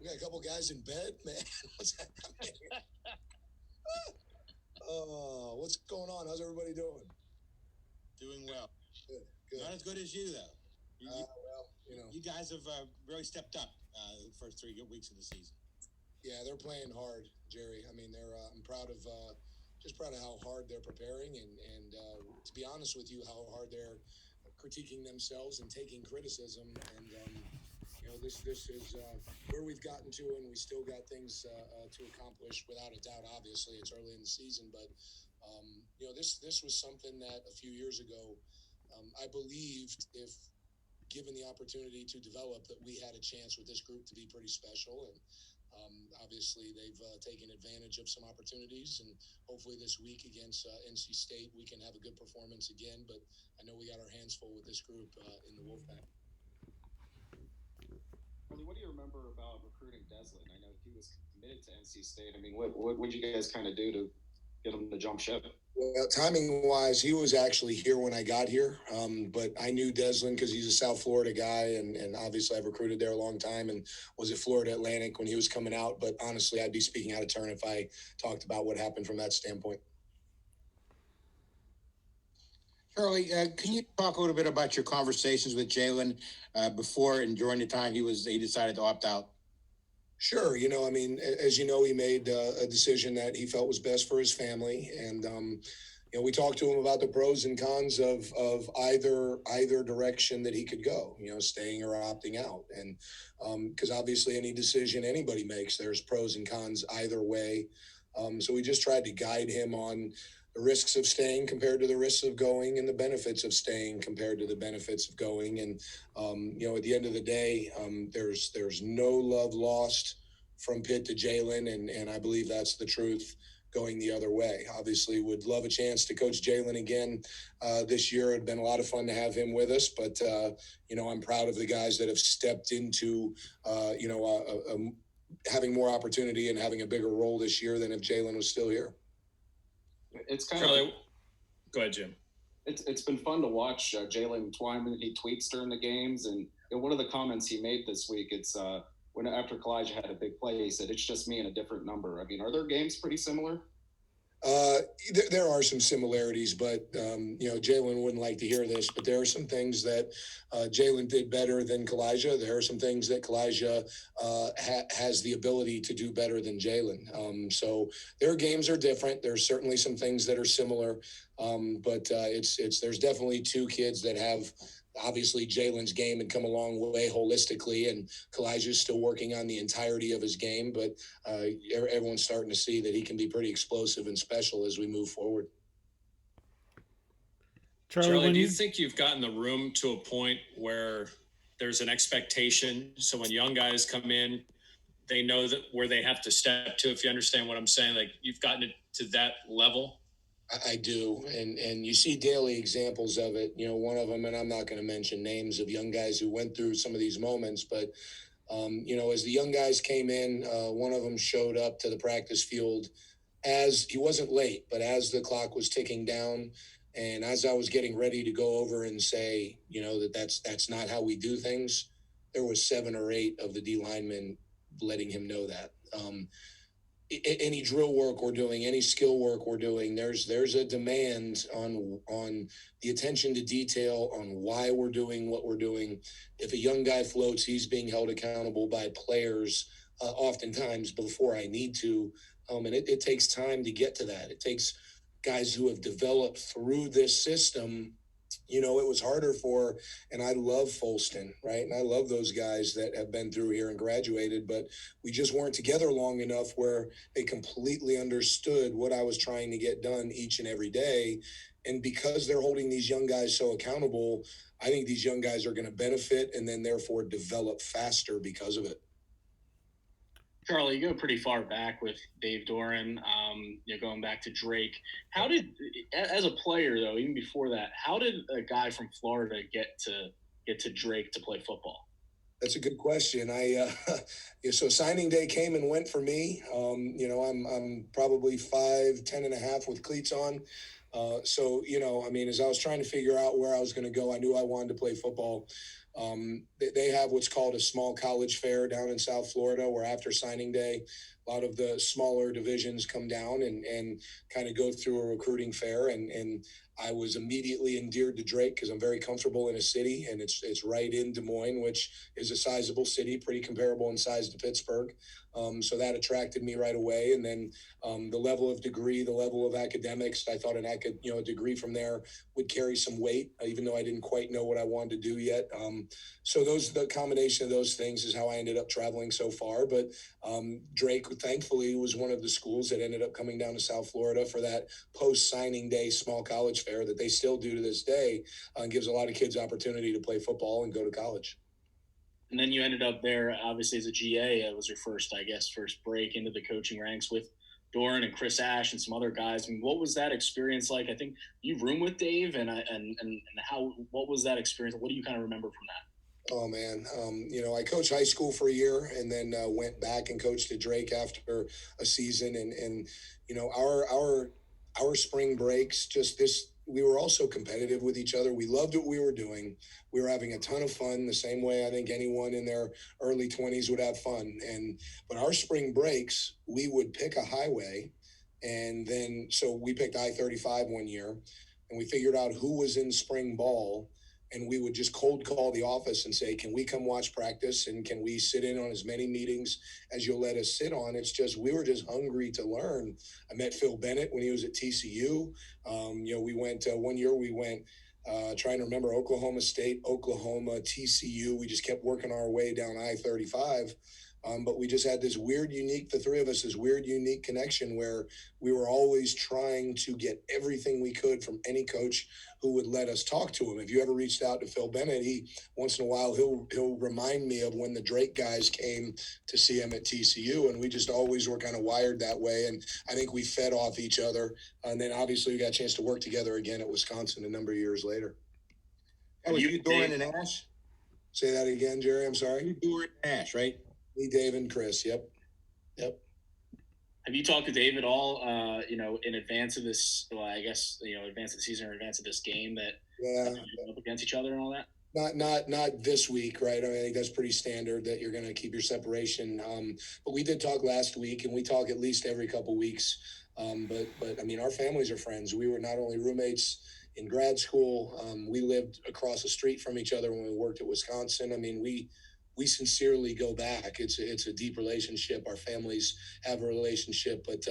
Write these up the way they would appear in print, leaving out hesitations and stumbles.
We got a couple guys in bed, man. What's happening? What's going on? How's everybody doing? Doing well. Good. Not as good as you, though. You guys have really stepped up the first 3 good weeks of the season. Yeah, they're playing hard, Jerry. I mean, I'm proud of how hard they're preparing, and to be honest with you, how hard they're critiquing themselves and taking criticism. And this is where we've gotten to, and we still got things to accomplish without a doubt. Obviously, it's early in the season, but this was something that a few years ago, I believed, if given the opportunity to develop, that we had a chance with this group to be pretty special. And obviously, they've taken advantage of some opportunities, and hopefully this week against NC State, we can have a good performance again. But I know we got our hands full with this group in the Wolfpack. What do you remember about recruiting Deslin? I know he was committed to NC State. I mean, what would you guys kind of do to get him to jump ship? Well, timing-wise, he was actually here when I got here, but I knew Deslin because he's a South Florida guy, and obviously I've recruited there a long time and was at Florida Atlantic when he was coming out. But honestly, I'd be speaking out of turn if I talked about what happened from that standpoint. Charlie, can you talk a little bit about your conversations with Jalen before and during the time he decided to opt out? Sure. As you know, he made a decision that he felt was best for his family. And, we talked to him about the pros and cons of either direction that he could go, staying or opting out. And because obviously any decision anybody makes, there's pros and cons either way. So we just tried to guide him on the risks of staying compared to the risks of going, and the benefits of staying compared to the benefits of going. And, at the end of the day, there's no love lost from Pitt to Jalen, and I believe that's the truth going the other way. Obviously, would love a chance to coach Jalen again this year. It'd been a lot of fun to have him with us, but, I'm proud of the guys that have stepped into, having more opportunity and having a bigger role this year than if Jalen was still here. It's kind Charlie, go ahead, Jim. It's been fun to watch Jalen Twyman. He tweets during the games, and one of the comments he made this week, it's when after Kalijah had a big play, he said, "It's just me and a different number." I mean, are their games pretty similar? There are some similarities, but Jalen wouldn't like to hear this, but there are some things that Jalen did better than Kalijah. There are some things that Kalijah has the ability to do better than Jalen. So their games are different. There's certainly some things that are similar, but there's definitely two kids that have. Obviously, Jalen's game had come a long way holistically, and Kalijah's still working on the entirety of his game. But everyone's starting to see that he can be pretty explosive and special as we move forward. Charlie, do you think you've gotten the room to a point where there's an expectation? So when young guys come in, they know that where they have to step to, if you understand what I'm saying, like you've gotten it to that level? I do, and you see daily examples of it. One of them, and I'm not going to mention names of young guys who went through some of these moments, but, as the young guys came in, one of them showed up to the practice field as he wasn't late, but as the clock was ticking down, and as I was getting ready to go over and say, that's not how we do things, there was 7 or 8 of the D linemen letting him know that. Any drill work we're doing, any skill work we're doing, there's a demand on the attention to detail on why we're doing what we're doing. If a young guy floats, he's being held accountable by players oftentimes before I need to. And it takes time to get to that. It takes guys who have developed through this system. It was harder and I love Folston, right? And I love those guys that have been through here and graduated, but we just weren't together long enough where they completely understood what I was trying to get done each and every day. And because they're holding these young guys so accountable, I think these young guys are going to benefit and then therefore develop faster because of it. Charlie, you go pretty far back with Dave Doran, going back to Drake. How did, as a player though, even before that, how did a guy from Florida get to Drake to play football? That's a good question. So signing day came and went for me. I'm probably 5'10" and a half with cleats on. As I was trying to figure out where I was going to go, I knew I wanted to play football. They have what's called a small college fair down in South Florida, where after signing day, a lot of the smaller divisions come down and kind of go through a recruiting fair. And I was immediately endeared to Drake because I'm very comfortable in a city, and it's right in Des Moines, which is a sizable city, pretty comparable in size to Pittsburgh. So that attracted me right away. And then the level of degree, the level of academics, I thought a degree from there would carry some weight, even though I didn't quite know what I wanted to do yet. So the combination of those things is how I ended up traveling so far. But Drake, thankfully, was one of the schools that ended up coming down to South Florida for that post-signing day small college fair that they still do to this day, and gives a lot of kids opportunity to play football and go to college. And then you ended up there, obviously, as a GA. It was your first break into the coaching ranks with Doran and Chris Ash and some other guys. I mean, what was that experience like? I think you room with Dave, and what was that experience? What do you kind of remember from that? Oh man, I coached high school for a year, and then went back and coached at Drake after a season, and our spring breaks, we were also competitive with each other. We loved what we were doing. We were having a ton of fun, the same way I think anyone in their early 20s would have fun. But our spring breaks, we would pick a highway, and then so we picked I-35 one year, and we figured out who was in spring ball. And we would just cold call the office and say, can we come watch practice? And can we sit in on as many meetings as you'll let us sit on? We were just hungry to learn. I met Phil Bennett when he was at TCU. We went, one year we went, trying to remember, Oklahoma State, Oklahoma, TCU. We just kept working our way down I-35. But we just had the three of us, this weird, unique connection where we were always trying to get everything we could from any coach who would let us talk to him. If you ever reached out to Phil Bennett, he once in a while he'll remind me of when the Drake guys came to see him at TCU, and we just always were kind of wired that way. And I think we fed off each other. And then obviously we got a chance to work together again at Wisconsin a number of years later. That was you, Doran, and Ash? Say that again, Jerry. I'm sorry. You, Doran, and Ash, right? Me, Dave, and Chris. Yep. Have you talked to Dave at all, in advance of this, advance of the season or advance of this game that up against each other and all that? Not this week, right? I think that's pretty standard that you're going to keep your separation. But we did talk last week, and we talk at least every couple weeks. But I mean, our families are friends. We were not only roommates in grad school, we lived across the street from each other when we worked at Wisconsin. I mean, we sincerely go back. It's a deep relationship. Our families have a relationship, but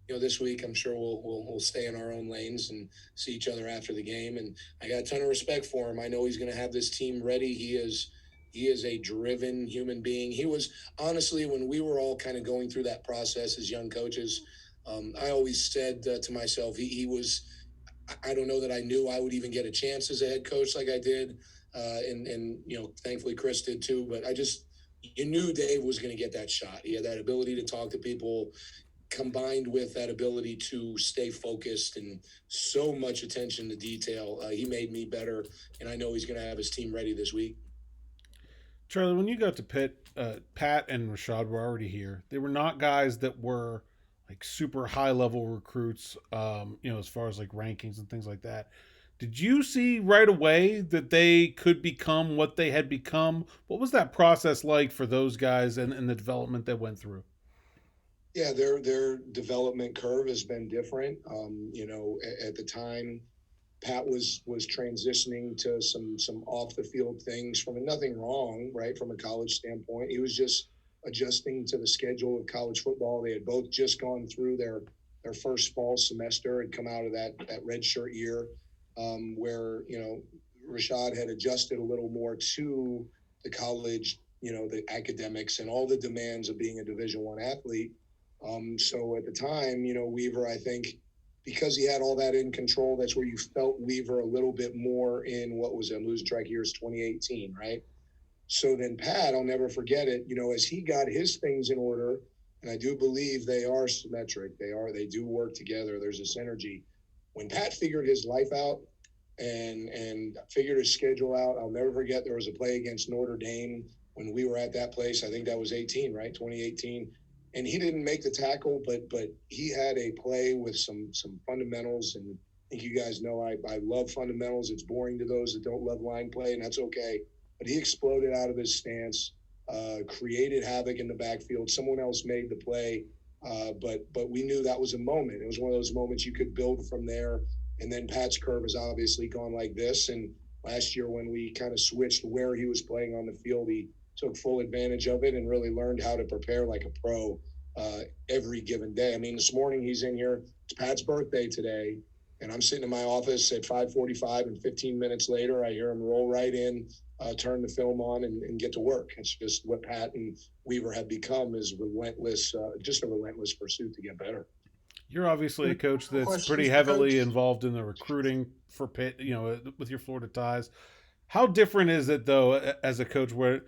this week I'm sure we'll stay in our own lanes and see each other after the game. And I got a ton of respect for him. I know he's going to have this team ready. He is a driven human being. He was, honestly, when we were all kind of going through that process as young coaches, I always said to myself, he was. I don't know that I knew I would even get a chance as a head coach like I did. And thankfully Chris did too, but you knew Dave was going to get that shot. He had that ability to talk to people combined with that ability to stay focused and so much attention to detail. He made me better, and I know he's going to have his team ready this week. Charlie, when you got to Pitt, Pat and Rashad were already here. They were not guys that were like super high level recruits, as far as like rankings and things like that. Did you see right away that they could become what they had become? What was that process like for those guys and the development they went through? Yeah, their development curve has been different. At the time, Pat was transitioning to some off the field things nothing wrong, right? From a college standpoint, he was just adjusting to the schedule of college football. They had both just gone through their first fall semester and come out of that redshirt year. Where Rashad had adjusted a little more to the college, the academics and all the demands of being a Division I athlete. So at the time, Weaver, I think, because he had all that in control, that's where you felt Weaver a little bit more in what was a losing track years 2018, right? So then Pat, I'll never forget it, as he got his things in order, and I do believe they are symmetric. They do work together. There's a synergy. When Pat figured his life out and figured his schedule out, I'll never forget there was a play against Notre Dame when we were at that place. I think that was 18, right? 2018. And he didn't make the tackle, but he had a play with some fundamentals. And I think you guys know I love fundamentals. It's boring to those that don't love line play, and that's okay. but he exploded out of his stance, created havoc in the backfield. Someone else made the play, but we knew that was a moment. It was one of those moments you could build from there. And then Pat's curve has obviously gone like this. And last year when we kind of switched where he was playing on the field, he took full advantage of it and really learned how to prepare like a pro every given day. I mean, this morning he's in here. It's Pat's birthday today, and I'm sitting in my office at 5:45, and 15 minutes later, I hear him roll right in, turn the film on, and get to work. It's just what Pat and Weaver have become, is relentless, just a relentless pursuit to get better. You're obviously a coach that's Questions, pretty heavily Coach? involved in the recruiting for Pitt, with your Florida ties. How different is it though, as a coach, where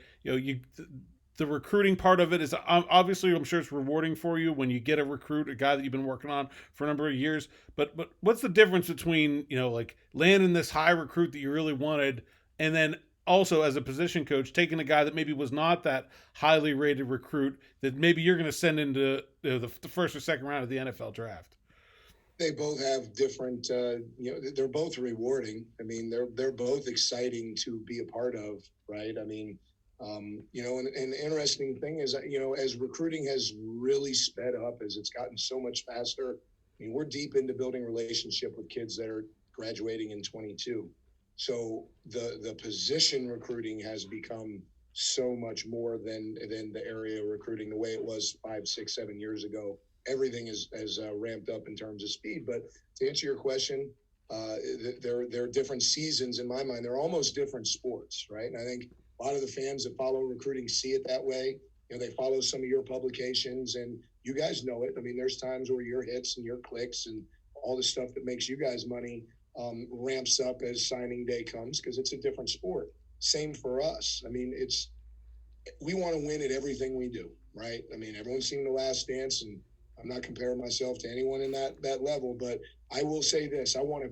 the recruiting part of it is obviously, I'm sure it's rewarding for you when you get a recruit, a guy that you've been working on for a number of years. But what's the difference between like landing this high recruit that you really wanted, and then also as a position coach taking a guy that maybe was not that highly rated recruit that maybe you're going to send into the first or second round of the NFL draft? They both have different, they're both rewarding. I mean, they're both exciting to be a part of, right? I mean, and the interesting thing is, as recruiting has really sped up, as it's gotten so much faster, I mean, we're deep into building relationship with kids that are graduating in 22. So the position recruiting has become so much more than the area recruiting the way it was 5, 6, 7 years ago. Everything has ramped up in terms of speed. But to answer your question, there are different seasons in my mind. They're almost different sports, right? And I think a lot of the fans that follow recruiting see it that way. They follow some of your publications, and you guys know it. I mean, there's times where your hits and your clicks and all the stuff that makes you guys money ramps up as signing day comes, because it's a different sport. Same for us. I mean, we want to win at everything we do, right? I mean, everyone's seen The Last Dance, and I'm not comparing myself to anyone in that level, but I will say this: I want to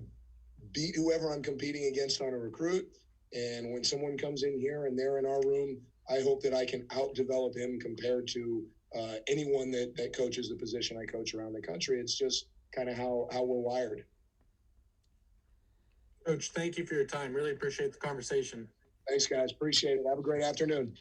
beat whoever I'm competing against on a recruit. And when someone comes in here and they're in our room, I hope that I can out-develop him compared to anyone that coaches the position I coach around the country. It's just kind of how we're wired. Coach, thank you for your time. Really appreciate the conversation. Thanks, guys. Appreciate it. Have a great afternoon.